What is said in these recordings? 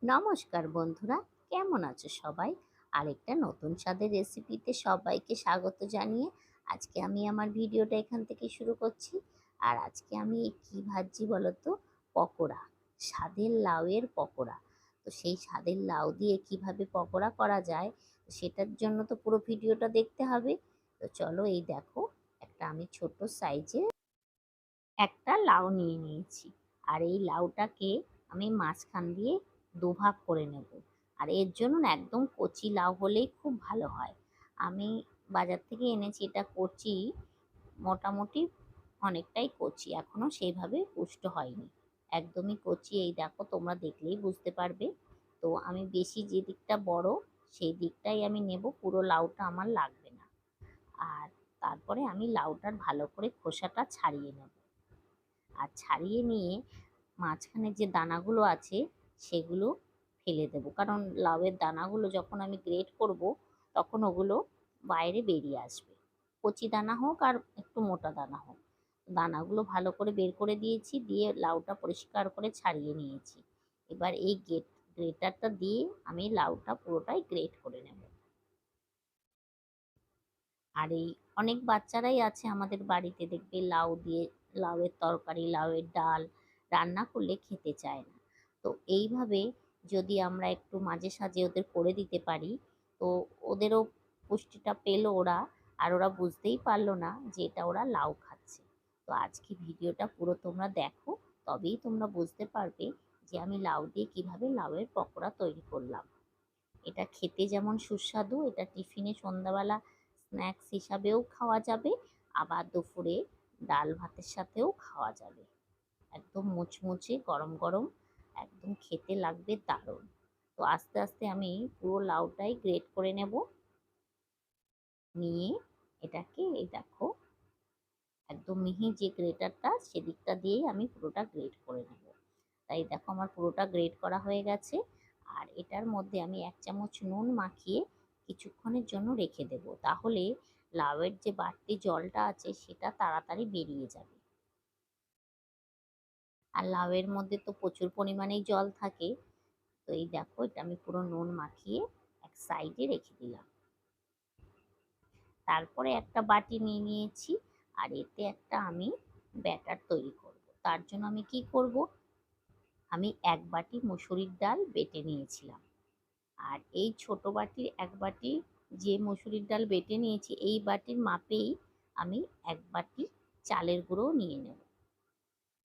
নমস্কার বন্ধুরা, কেমন আছো সবাই? আরেকটা নতুন স্বাদের রেসিপিতে সবাইকে স্বাগত জানিয়ে আজকে আমি আমার ভিডিওটা এখান থেকে শুরু করছি। আর আজকে আমি কি ভাজছি বলো তো? পকোড়া, স্বাদের লাউয়ের পকোড়া। তো সেই স্বাদের লাউ দিয়ে কিভাবে পকোড়া করা যায়, সেটার জন্য তো পুরো ভিডিওটা দেখতে হবে। তো চলো, এই দেখো, একটা আমি ছোট সাইজে একটা লাউ নিয়ে নিয়েছি। আর এই লাউটাকে আমি মাঝখান দিয়ে দুভাগ করে নেব। আর এর জন্য না একদম কচি লাউ হলেই খুব ভালো হয়। আমি বাজার থেকে এনেছি, এটা কচি, মোটামুটি অনেকটাই কচি, এখনো সেইভাবে পুষ্ট হয়নি, একদমই কচি। এই দেখো, তোমরা দেখলেই বুঝতে পারবে। তো আমি বেশি যে দিকটা বড় সেই দিকটাই আমি নেব, পুরো লাউটা আমার লাগবে না। আর তারপরে আমি লাউটার ভালো করে খোসাটা ছাড়িয়ে নেব। আর ছাড়িয়ে নিয়ে মাঝখানে যে দানাগুলো আছে সেগুলো ফেলে দেবো, কারণ লাউয়ের দানাগুলো যখন আমি গ্রেট করব তখন ওগুলো বাইরে বেরিয়ে আসবে, কচি দানা হোক আর একটু মোটা দানা হোক। দানাগুলো ভালো করে বের করে দিয়েছি, দিয়ে লাউটা পরিষ্কার করে ছাড়িয়ে নিয়েছি। এবার এই গ্রেটারটা দিয়ে আমি লাউটা পুরোটাই গ্রেট করে নেব। আর এই অনেক বাচ্চারাই আছে আমাদের বাড়িতে, দেখবে লাউ দিয়ে লাউয়ের তরকারি, লাউয়ের ডাল রান্না করলে খেতে চায় না। তো এইভাবে যদি আমরা একটু মাঝে সাঝে ওদের করে দিতে পারি, তো ওদেরও পুষ্টিটা পেলো ওরা, আর ওরা বুঝতেই পারলো না যে এটা ওরা লাউ খাচ্ছে। তো আজকে ভিডিওটা পুরো তোমরা দেখো, তবেই তোমরা বুঝতে পারবে যে আমি লাউ দিয়ে কিভাবে লাউয়ের পকোড়া তৈরি করলাম। এটা খেতে যেমন সুস্বাদু, এটা টিফিনে সন্ধ্যাবেলা স্ন্যাক্স হিসাবেও খাওয়া যাবে, আবার দুপুরে ডাল ভাতের সাথেও খাওয়া যাবে। একদম মুচমুচে গরম গরম, একদম খেতে লাগবে দারুণ। তো আস্তে আস্তে আমি পুরো লাউটাই গ্রেট করে নেব। নিয়ে এটাকে, এই দেখো, একদম মিহি যে গ্রেটারটা সেদিকটা দিয়েই আমি পুরোটা গ্রেট করে নেব। তাই দেখো, আমার পুরোটা গ্রেট করা হয়ে গেছে। আর এটার মধ্যে আমি 1 চামচ নুন মাখিয়ে কিছুক্ষণের জন্য রেখে দেব, তাহলে লাউয়ের যে বাড়তি জলটা আছে সেটা তাড়াতাড়ি বেরিয়ে যাবে। আর লাউয়ের মধ্যে তো প্রচুর পরিমাণেই জল থাকে। তো এই দেখো, এটা আমি পুরো নুন মাখিয়ে এক সাইডে রেখে দিলাম। তারপরে একটা বাটি নিয়ে নিয়েছি, আর এতে একটা আমি ব্যাটার তৈরি করব। তার জন্য আমি কি করব, আমি 1 বাটি মুসুরির ডাল বেটে নিয়েছিলাম। আর এই ছোট বাটির 1 বাটি যে মসুরির ডাল বেটে নিয়েছি, এই বাটির মাপেই আমি 1 বাটি চালের গুঁড়ো নিয়ে নেব।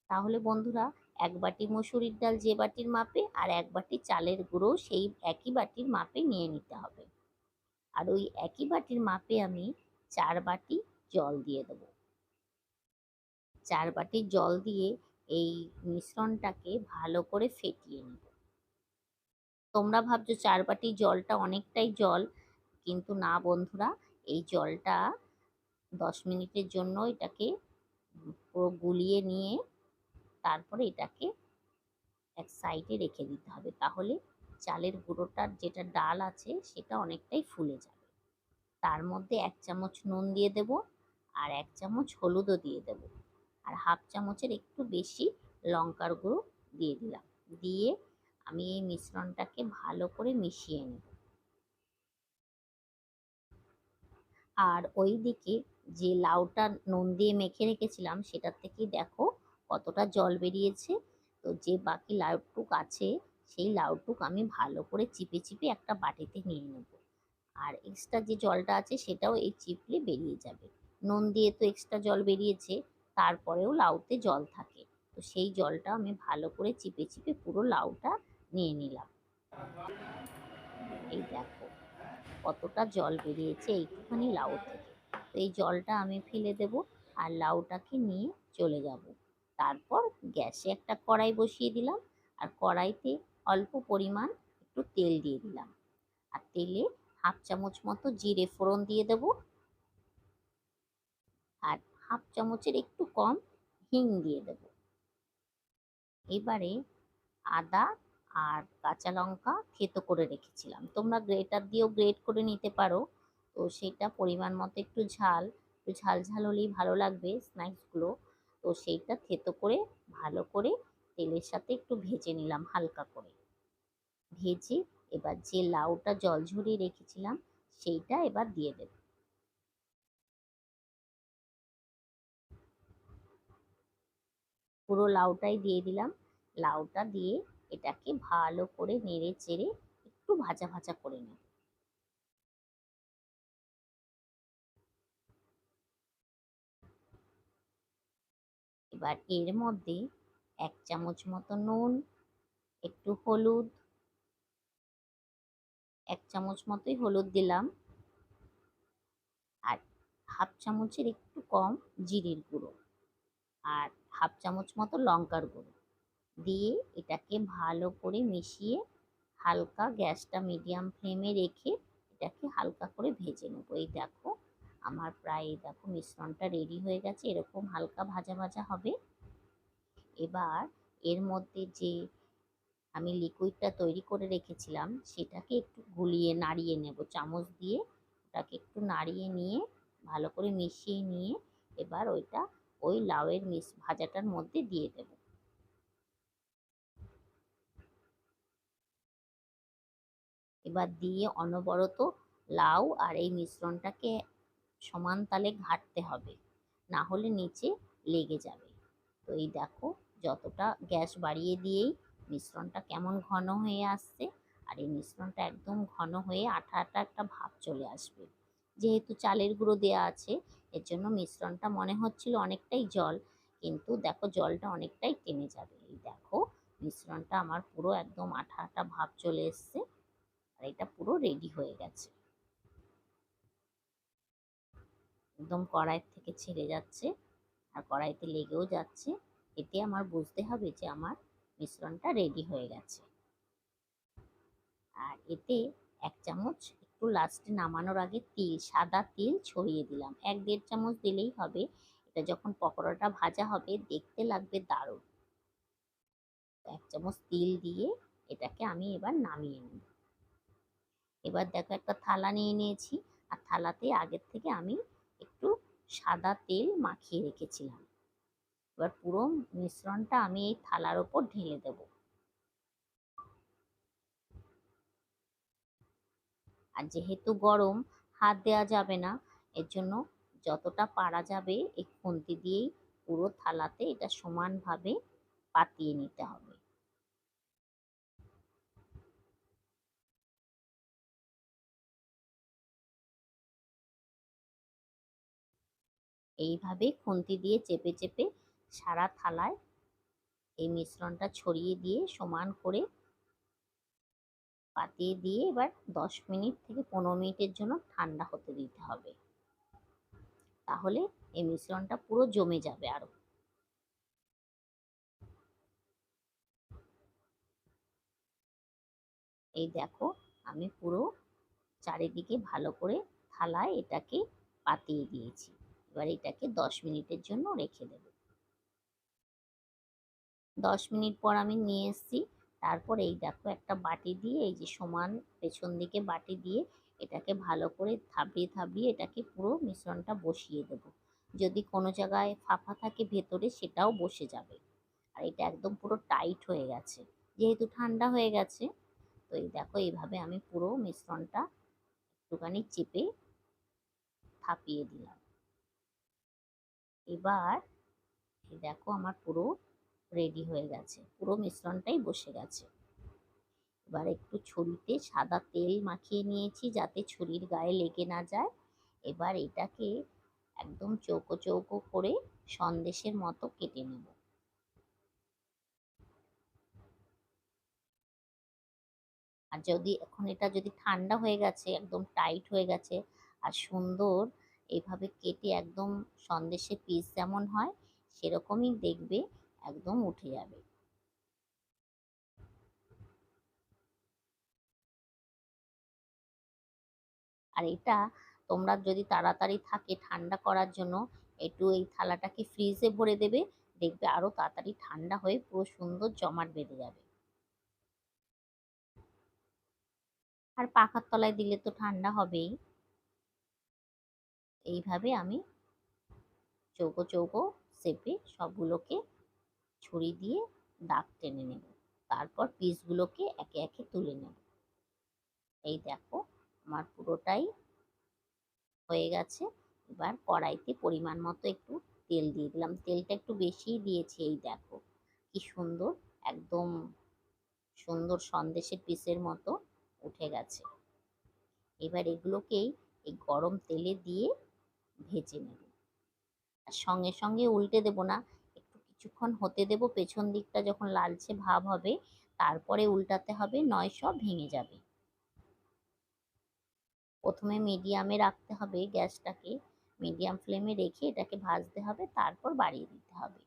তাহলে বন্ধুরা, 1 বাটি মসুরির ডাল যে বাটির মাপে, আর 1 বাটি চালের গুঁড়ো সেই একই বাটির মাপে নিয়ে নিতে হবে। আর ওই একই বাটির মাপে আমি 4 বাটি জল দিয়ে দেবো। 4 বাটি জল দিয়ে এই মিশ্রণটাকে ভালো করে ফেটিয়ে নেব। তোমরা ভাবছো 4 বাটি জলটা অনেকটাই জল, কিন্তু না বন্ধুরা, এই জলটা 10 মিনিটের জন্য এটাকে পুরো গুলিয়ে নিয়ে তারপরে এটাকে এক সাইডে রেখে দিতে হবে, তাহলে চালের গুঁড়োটার যেটা ডাল আছে সেটা অনেকটাই ফুলে যাবে। তার মধ্যে 1 চামচ নুন দিয়ে দেব, আর 1 চামচ হলুদও দিয়ে দেব, আর হাফ 1 চামচের একটু বেশি লঙ্কার গুঁড়ো দিয়ে দিলাম। দিয়ে আমি এই মিশ্রণটাকে ভালো করে মিশিয়ে নেব। আর ওই দিকে যে লাউটা নুন দিয়ে মেখে রেখেছিলাম সেটার থেকেই দেখো কতটা জল বেরিয়েছে। তো যে বাকি লাউটুক আছে সেই লাউটুক আমি ভালো করে চিপে চিপে একটা বাটিতে নিয়ে নেব। আর এক্সট্রা যে জলটা আছে সেটাও এই চিপলে বেরিয়ে যাবে। নুন দিয়ে তো এক্সট্রা জল বেরিয়েছে, তারপরেও লাউতে জল থাকে। তো সেই জলটা আমি ভালো করে চিপে চিপে পুরো লাউটা নিয়ে নিলাম। এই দেখো কতটা জল বেরিয়েছে এইটুখানি লাউ থেকে। তো এই জলটা আমি ফেলে দেব, আর লাউটাকে নিয়ে চলে যাব। তারপর গ্যাসে একটা কড়াই বসিয়ে দিলাম, আর কড়াইতে অল্প পরিমাণ একটু তেল দিয়ে দিলাম। আর তেলে হাফ 1 চামচ মতো জিরে ফোড়ন দিয়ে দেব, আর হাফ 1 চামচের একটু কম হিং দিয়ে দেব। এবারে আদা আর কাঁচা লঙ্কা থেতো করে রেখেছিলাম, তোমরা গ্রেটার দিয়েও গ্রেট করে নিতে পারো। তো সেটা পরিমাণ মতো একটু ঝাল, একটু ঝাল ঝাল হলেই ভালো লাগবে স্ন্যাক্সগুলো। তো সেইটা থেতো করে ভালো করে তেলের সাথে একটু ভেজে নিলাম হালকা করে। ভেজে এবার যে লাউটা জল ঝরিয়ে রেখেছিলাম সেইটা এবার দিয়ে দেব। পুরো লাউটাই দিয়ে দিলাম। লাউটা দিয়ে এটাকে ভালো করে নেড়ে চেড়ে একটু ভাজা ভাজা করে নেব। এবার এর মধ্যে 1 চামচ মতো নুন, একটু হলুদ, 1 চামচ মতোই হলুদ দিলাম, আর হাফ চামচের একটু কম জিরের গুঁড়ো, আর হাফ চামচ মতো লঙ্কার গুঁড়ো দিয়ে এটাকে ভালো করে মিশিয়ে হালকা গ্যাসটা মিডিয়াম ফ্লেমে রেখে এটাকে হালকা করে ভেজে নেব। এই দেখো আমার প্রায় এই দেখো মিশ্রণটা রেডি হয়ে গেছে, এরকম হালকা ভাজা ভাজা হবে। এবার এর মধ্যে যে আমি লিকুইডটা তৈরি করে রেখেছিলাম সেটাকে একটু গুলিয়ে নাড়িয়ে নেব চামচ দিয়ে। ওটাকে একটু নাড়িয়ে নিয়ে ভালো করে মিশিয়ে নিয়ে এবার ওইটা ওই লাউয়ের ভাজাটার মধ্যে দিয়ে দেব। এবার দিয়ে অনবরত লাউ আর এই মিশ্রণটাকে সমান তালে ঘাঁটতে হবে, না হলে নিচে লেগে যাবে। তো এই দেখো যতটা গ্যাস বাড়িয়ে দিয়েই মিশ্রণটা কেমন ঘন হয়ে আসছে, আর এই মিশ্রণটা একদম ঘন হয়ে আঠা আঠা একটা ভাব চলে আসবে। যেহেতু চালের গুঁড়ো দেওয়া আছে এর জন্য মিশ্রণটা মনে হচ্ছিল অনেকটাই জল, কিন্তু দেখো জলটা অনেকটাই টেনে যাবে। এই দেখো মিশ্রণটা আমার পুরো একদম আঠা আঠা ভাব চলে এসছে, আর এটা পুরো রেডি হয়ে গেছে। একদম কড়াই থেকে ছেড়ে যাচ্ছে আর কড়াইতে লেগেও যাচ্ছে। এতে আমার বুঝতে হবে যে আমার মিশ্রণটা রেডি হয়ে গেছে। আর এতে 1 চামচ একটু লাস্টে নামানোর আগে তিল, সাদা তিল ছড়িয়ে দিলাম। 1-1.5 চামচ দিলেই হবে। এটা যখন পকোড়াটা ভাজা হবে দেখতে লাগবে দারুণ। 1 চামচ তিল দিয়ে এটাকে আমি এবার নামিয়ে নিই। এবার দেখো একটা থালা নিয়ে নিয়েছি, আর থালাতে আগের থেকে আমি একটু সাদা তেল মাখিয়ে রেখেছিলাম। এবার পুরো মিশ্রণটা আমি এই থালার ওপর ঢেলে দেব। আর যেহেতু গরম হাত দেওয়া যাবে না, এর জন্য যতটা পারা যাবে এই খুন্তি দিয়েই পুরো থালাতে এটা সমানভাবে পাতিয়ে নিতে হবে। এইভাবে খুন্তি দিয়ে চেপে চেপে সারা থালায় এই মিশ্রণটা ছড়িয়ে দিয়ে সমান করে পাতিয়ে দিয়ে এবার 10 মিনিট থেকে 15 মিনিটের জন্য ঠান্ডা হতে দিতে হবে। তাহলে এই মিশ্রণটা পুরো জমে যাবে আরো। এই দেখো আমি পুরো চারিদিকে ভালো করে থালায় এটাকে পাতিয়ে দিয়েছি। এবার এটাকে 10 মিনিটের জন্য রেখে দেব। 10 মিনিট পর আমি নিয়ে এসেছি। তারপর এই দেখো একটা বাটি দিয়ে এই যে সমান পেছন দিকে বাটি দিয়ে এটাকে ভালো করে থাবড়িয়ে থাবড়িয়ে এটাকে পুরো মিশ্রণটা বসিয়ে দেব। যদি কোনো জায়গায় ফাঁপা থাকে ভেতরে সেটাও বসে যাবে। আর এটা একদম পুরো টাইট হয়ে গেছে, যেহেতু ঠান্ডা হয়ে গেছে। তো এই দেখো এইভাবে আমি পুরো মিশ্রণটা একটুখানি চেপে থাপিয়ে দিলাম। এবার এই দেখো আমার পুরো রেডি হয়ে গেছে, পুরো মিশ্রণটাই বসে গেছে। এবার একটু ছুরিতে সাদা তেল মাখিয়ে নিয়েছি যাতে ছুরির গায়ে লেগে না যায়। এবার এটাকে একদম চৌকো চৌকো করে সন্দেশের মতো কেটে নেব। আর যদি এখন এটা যদি ঠান্ডা হয়ে গেছে একদম টাইট হয়ে গেছে আর সুন্দর এইভাবে কেটে একদম সন্দেশের পিস যেমন হয় সেরকমই দেখবে একদম উঠে যাবে। আর এটা তোমরা যদি তাড়াতাড়ি থাকে ঠান্ডা করার জন্য একটু এই থালাটাকে ফ্রিজে ভরে দেবে, দেখবে আরো তাড়াতাড়ি ঠান্ডা হয়ে পুরো সুন্দর জমাট বেঁধে যাবে। আর পাখার তলায় দিলে তো ঠান্ডা হবেই। এইভাবে আমি চৌকো চৌকো শেপে সবগুলোকে ছুরি দিয়ে দাগ টেনে নেব। তারপর পিসগুলোকে একে একে তুলে নেব। এই দেখো আমার পুরোটাই হয়ে গেছে। এবার কড়াইতে পরিমাণ মতো একটু তেল দিয়ে দিলাম, তেলটা একটু বেশিই দিয়েছি। এই দেখো কি সুন্দর, একদম সুন্দর সন্দেশের পিসের মতো উঠে গেছে। এবার এগুলোকেই এই গরম তেলে দিয়ে ভেজে নেব। আর সঙ্গে সঙ্গে উল্টে দেব না, একটু কিছুক্ষণ হতে দেব। পেছন দিকটা যখন লালচে ভাব হবে তারপরে উল্টাতে হবে, নয় সব ভেঙে যাবে। প্রথমে মিডিয়ামে রাখতে হবে গ্যাসটাকে, মিডিয়াম ফ্লেমে রেখে এটাকে ভাজতে হবে, তারপর বাড়িয়ে দিতে হবে।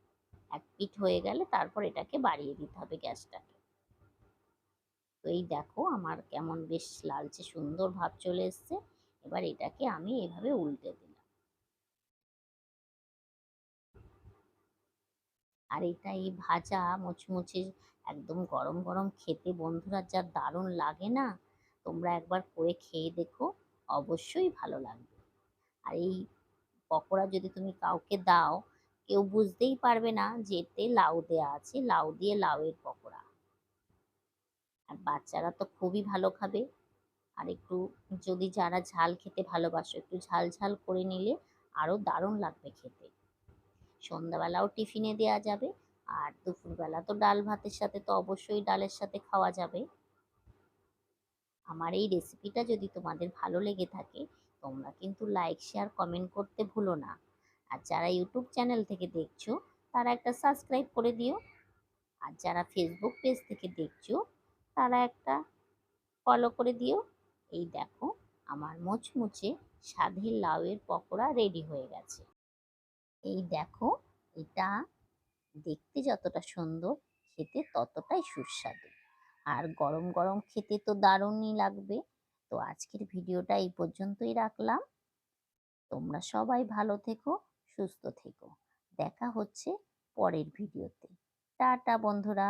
এক পিঠ হয়ে গেলে তারপর এটাকে বাড়িয়ে দিতে হবে গ্যাসটাকে। তো এই দেখো আমার কেমন বেশ লালচে সুন্দর ভাব চলে এসছে। এবার এটাকে আমি এভাবে উল্টে দিলাম। আর এটা এই ভাজা মুচমুচে একদম গরম গরম খেতে বন্ধুরা যা দারুণ লাগে না, তোমরা একবার করে খেয়ে দেখো, অবশ্যই ভালো লাগবে। আর এই পকোড়া যদি তুমি কাউকে দাও, কেউ বুঝতেই পারবে না যে এতে লাউ দেওয়া আছে, লাউ দিয়ে লাউয়ের পকোড়া। আর বাচ্চারা তো খুবই ভালো খাবে। আর একটু যদি যারা ঝাল খেতে ভালোবাসো, একটু ঝাল ঝাল করে নিলে আরও দারুণ লাগবে খেতে। সন্ধ্যাবেলাও টিফিনে দেওয়া যাবে, আর দুপুরবেলা তো ডাল ভাতের সাথে তো অবশ্যই ডালের সাথে খাওয়া যাবে। আমার এই রেসিপিটা যদি তোমাদের ভালো লেগে থাকে, তোমরা কিন্তু লাইক শেয়ার কমেন্ট করতে ভুলো না। আর যারা ইউটিউব চ্যানেল থেকে দেখছো তারা একটা সাবস্ক্রাইব করে দিও। আর যারা ফেসবুক পেজ থেকে দেখছো তারা একটা ফলো করে দিও। এই দেখো আমার মুচমুচে স্বাদের লাউয়ের পকোড়া রেডি হয়ে গেছে। এই দেখো, এটা দেখতে যতটা সুন্দর, খেতে ততটাই সুস্বাদু। আর গরম গরম খেতে তো দারুণই লাগবে। তো আজকের ভিডিওটা এই পর্যন্তই রাখলাম। তোমরা সবাই ভালো থেকো, সুস্থ থেকো। দেখা হচ্ছে পরের ভিডিওতে। টাটা বন্ধুরা।